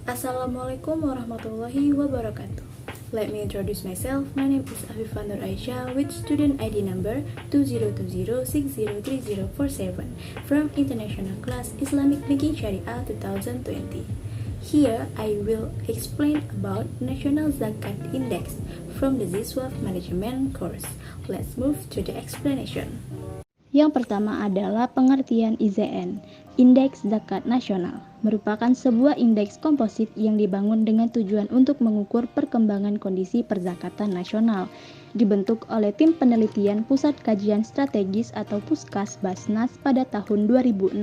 Assalamualaikum warahmatullahi wabarakatuh. Let me introduce myself. My name is Afifah Nur Aisyah with student ID number 2020603047 from International Class Islamic Banking Sharia 2020. Here I will explain about National Zakat Index from the ZISWAF Management course. Let's move to the explanation. Yang pertama adalah pengertian IZN. Indeks Zakat Nasional merupakan sebuah indeks komposit yang dibangun dengan tujuan untuk mengukur perkembangan kondisi perzakatan nasional. Dibentuk oleh Tim Penelitian Pusat Kajian Strategis atau Puskas Basnas pada tahun 2016.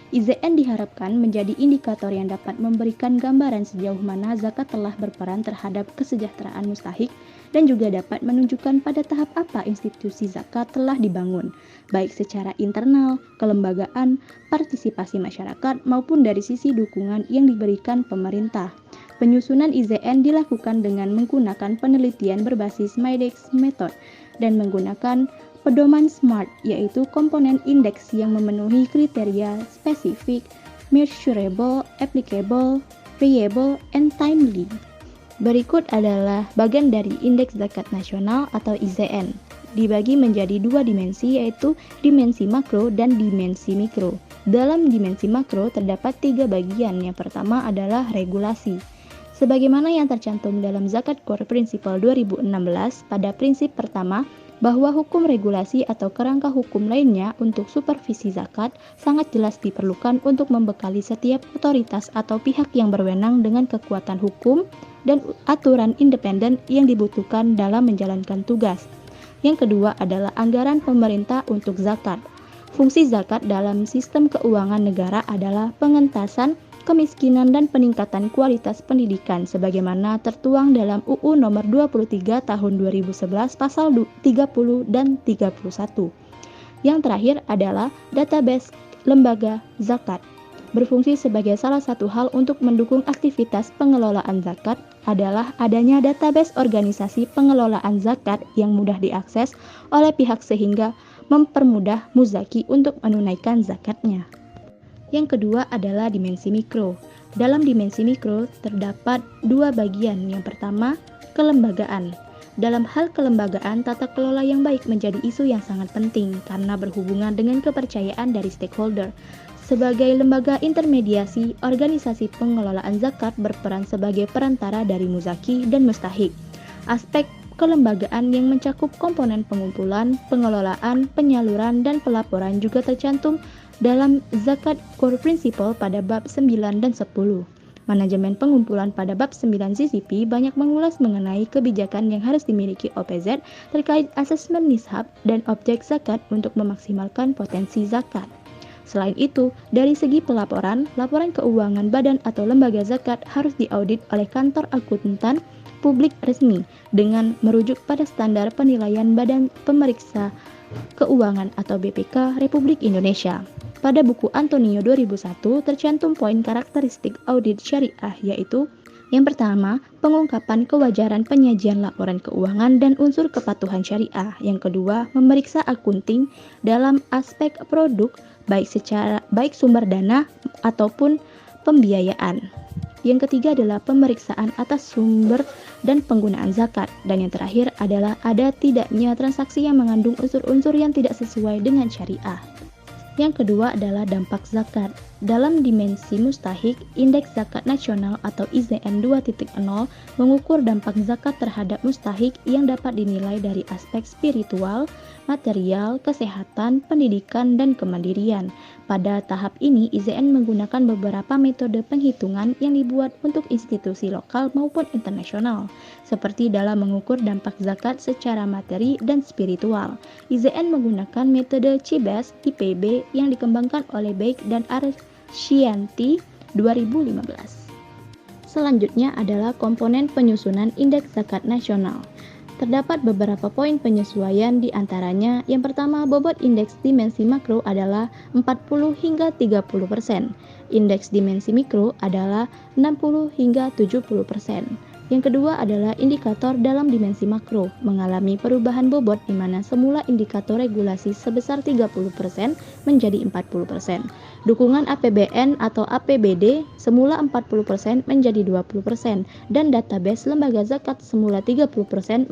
IZN diharapkan menjadi indikator yang dapat memberikan gambaran sejauh mana zakat telah berperan terhadap kesejahteraan mustahik dan juga dapat menunjukkan pada tahap apa institusi zakat telah dibangun, baik secara internal, kelembagaan, partisipasi masyarakat, maupun dari sisi dukungan yang diberikan pemerintah. Penyusunan IZN dilakukan dengan menggunakan penelitian berbasis Midex Method dan menggunakan pedoman SMART, yaitu komponen indeks yang memenuhi kriteria spesifik, measurable, applicable, reliable, and timely. Berikut adalah bagian dari Indeks Zakat Nasional atau IZN. Dibagi menjadi dua dimensi, yaitu dimensi makro dan dimensi mikro. Dalam dimensi makro terdapat tiga bagian. Yang pertama adalah regulasi. Sebagaimana yang tercantum dalam Zakat Core Principle 2016, pada prinsip pertama, bahwa hukum regulasi atau kerangka hukum lainnya untuk supervisi zakat sangat jelas diperlukan untuk membekali setiap otoritas atau pihak yang berwenang dengan kekuatan hukum dan aturan independen yang dibutuhkan dalam menjalankan tugas. Yang kedua adalah anggaran pemerintah untuk zakat. Fungsi zakat dalam sistem keuangan negara adalah pengentasan kemiskinan dan peningkatan kualitas pendidikan sebagaimana tertuang dalam UU nomor 23 tahun 2011 pasal 30 dan 31. Yang terakhir adalah database lembaga zakat. Berfungsi sebagai salah satu hal untuk mendukung aktivitas pengelolaan zakat adalah adanya database organisasi pengelolaan zakat yang mudah diakses oleh pihak sehingga mempermudah muzaki untuk menunaikan zakatnya. Yang kedua adalah dimensi mikro. Dalam dimensi mikro terdapat dua bagian. Yang pertama, kelembagaan. Dalam hal kelembagaan, tata kelola yang baik menjadi isu yang sangat penting karena berhubungan dengan kepercayaan dari stakeholder. Sebagai lembaga intermediasi, organisasi pengelolaan zakat berperan sebagai perantara dari muzaki dan mustahik. Aspek kelembagaan yang mencakup komponen pengumpulan, pengelolaan, penyaluran, dan pelaporan juga tercantum dalam Zakat Core Principle pada bab 9 dan 10. Manajemen pengumpulan pada bab 9 ZCP banyak mengulas mengenai kebijakan yang harus dimiliki OPZ terkait asesmen nishab dan objek zakat untuk memaksimalkan potensi zakat. Selain itu, dari segi pelaporan, laporan keuangan badan atau lembaga zakat harus diaudit oleh kantor akuntan publik resmi dengan merujuk pada standar penilaian Badan Pemeriksa Keuangan atau BPK Republik Indonesia. Pada buku Antonio 2001 tercantum poin karakteristik audit syariah, yaitu yang pertama, pengungkapan kewajaran penyajian laporan keuangan dan unsur kepatuhan syariah. Yang kedua, memeriksa akunting dalam aspek produk baik sumber dana ataupun pembiayaan. Yang ketiga adalah pemeriksaan atas sumber dan penggunaan zakat. Dan yang terakhir adalah ada tidaknya transaksi yang mengandung unsur-unsur yang tidak sesuai dengan syariah. Yang kedua adalah dampak zakat. Dalam dimensi mustahik, Indeks Zakat Nasional atau IZN 2.0 mengukur dampak zakat terhadap mustahik yang dapat dinilai dari aspek spiritual, material, kesehatan, pendidikan, dan kemandirian. Pada tahap ini, IZN menggunakan beberapa metode penghitungan yang dibuat untuk institusi lokal maupun internasional, seperti dalam mengukur dampak zakat secara materi dan spiritual. IZN menggunakan metode CIBES IPB yang dikembangkan oleh Beck dan Arsyianti 2015. Selanjutnya adalah komponen penyusunan Indeks Zakat Nasional. Terdapat beberapa poin penyesuaian di antaranya. Yang pertama, bobot indeks dimensi makro adalah 40 hingga 30%. Indeks dimensi mikro adalah 60 hingga 70%. Yang kedua adalah indikator dalam dimensi makro mengalami perubahan bobot di mana semula indikator regulasi sebesar 30% menjadi 40%. Dukungan APBN atau APBD semula 40% menjadi 20% dan database lembaga zakat semula 30%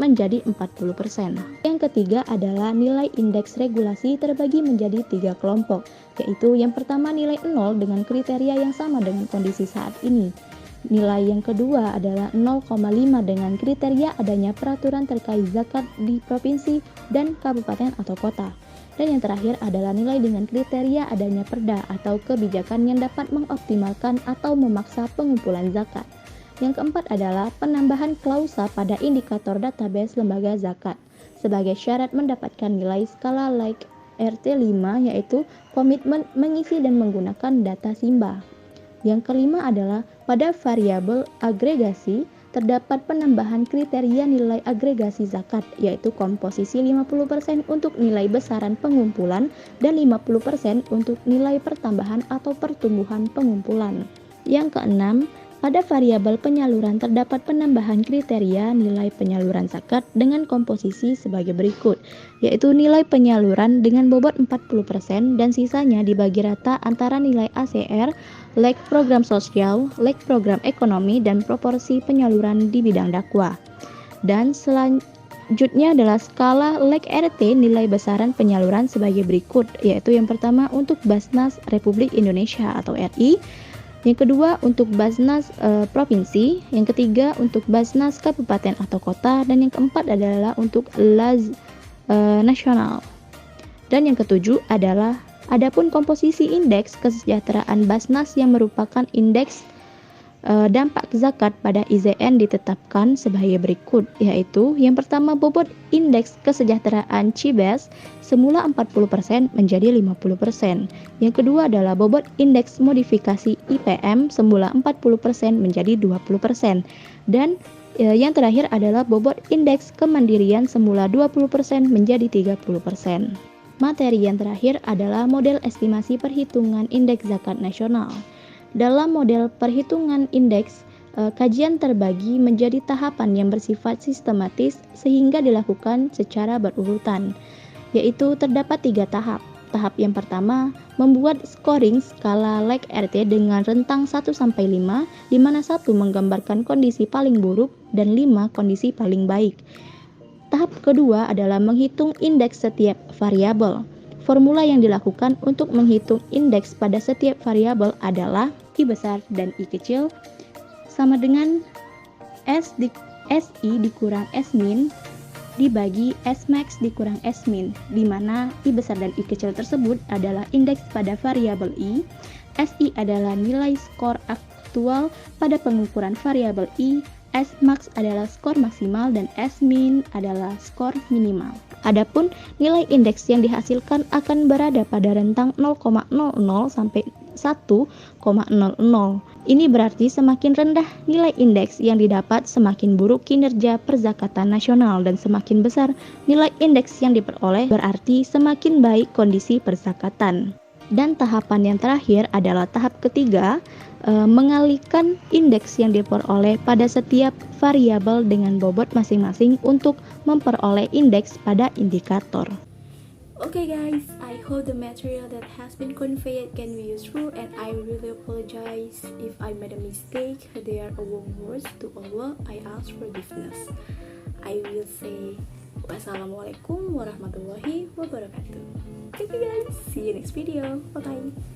menjadi 40%. Yang ketiga adalah nilai indeks regulasi terbagi menjadi 3 kelompok, yaitu yang pertama nilai 0 dengan kriteria yang sama dengan kondisi saat ini. Nilai yang kedua adalah 0,5 dengan kriteria adanya peraturan terkait zakat di provinsi dan kabupaten atau kota. Dan yang terakhir adalah nilai dengan kriteria adanya perda atau kebijakan yang dapat mengoptimalkan atau memaksa pengumpulan zakat. Yang keempat adalah penambahan klausa pada indikator database lembaga zakat sebagai syarat mendapatkan nilai skala like RT5, yaitu komitmen mengisi dan menggunakan data Simba. Yang kelima adalah pada variabel agregasi terdapat penambahan kriteria nilai agregasi zakat, yaitu komposisi 50% untuk nilai besaran pengumpulan dan 50% untuk nilai pertambahan atau pertumbuhan pengumpulan. Yang keenam, pada variabel penyaluran terdapat penambahan kriteria nilai penyaluran zakat dengan komposisi sebagai berikut, yaitu nilai penyaluran dengan bobot 40% dan sisanya dibagi rata antara nilai ACR, like program sosial, like program ekonomi, dan proporsi penyaluran di bidang dakwah. Dan selanjutnya adalah skala like RT nilai besaran penyaluran sebagai berikut, yaitu yang pertama untuk Basnas Republik Indonesia atau RI, yang kedua untuk Basnas provinsi, yang ketiga untuk Basnas kabupaten atau kota, dan yang keempat adalah untuk LAZ nasional. Dan yang ketujuh adalah adapun komposisi indeks kesejahteraan Basnas yang merupakan indeks dampak zakat pada IZN ditetapkan sebagai berikut, yaitu yang pertama bobot indeks kesejahteraan Cibes semula 40% menjadi 50%. Yang kedua adalah bobot indeks modifikasi IPM semula 40% menjadi 20%. Dan yang terakhir adalah bobot indeks kemandirian semula 20% menjadi 30%. Materi yang terakhir adalah model estimasi perhitungan indeks zakat nasional. Dalam model perhitungan indeks, kajian terbagi menjadi tahapan yang bersifat sistematis sehingga dilakukan secara berurutan, yaitu terdapat 3 tahap. Tahap yang pertama, membuat scoring skala like RT dengan rentang 1-5, di mana 1 menggambarkan kondisi paling buruk dan 5 kondisi paling baik. Tahap kedua adalah menghitung indeks setiap variabel. Formula yang dilakukan untuk menghitung indeks pada setiap variabel adalah I besar dan I kecil sama dengan SI dikurang S min dibagi S max dikurang S min, di mana I besar dan I kecil tersebut adalah indeks pada variabel I, SI adalah nilai skor aktual pada pengukuran variabel I, S max adalah skor maksimal, dan S min adalah skor minimal. Adapun nilai indeks yang dihasilkan akan berada pada rentang 0,00 sampai 1,00. Ini berarti semakin rendah nilai indeks yang didapat, semakin buruk kinerja perzakatan nasional, dan semakin besar nilai indeks yang diperoleh berarti semakin baik kondisi perzakatan. Dan tahapan yang terakhir adalah tahap ketiga, mengalihkan indeks yang diperoleh pada setiap variabel dengan bobot masing-masing untuk memperoleh indeks pada indikator. Okay guys, I hope the material that has been conveyed can be useful, and I really apologize if I made a mistake. There are wrong words. To Allah, I ask forgiveness. I will say wassalamualaikum warahmatullahi wabarakatuh. Thank you guys. See you next video. Bye bye.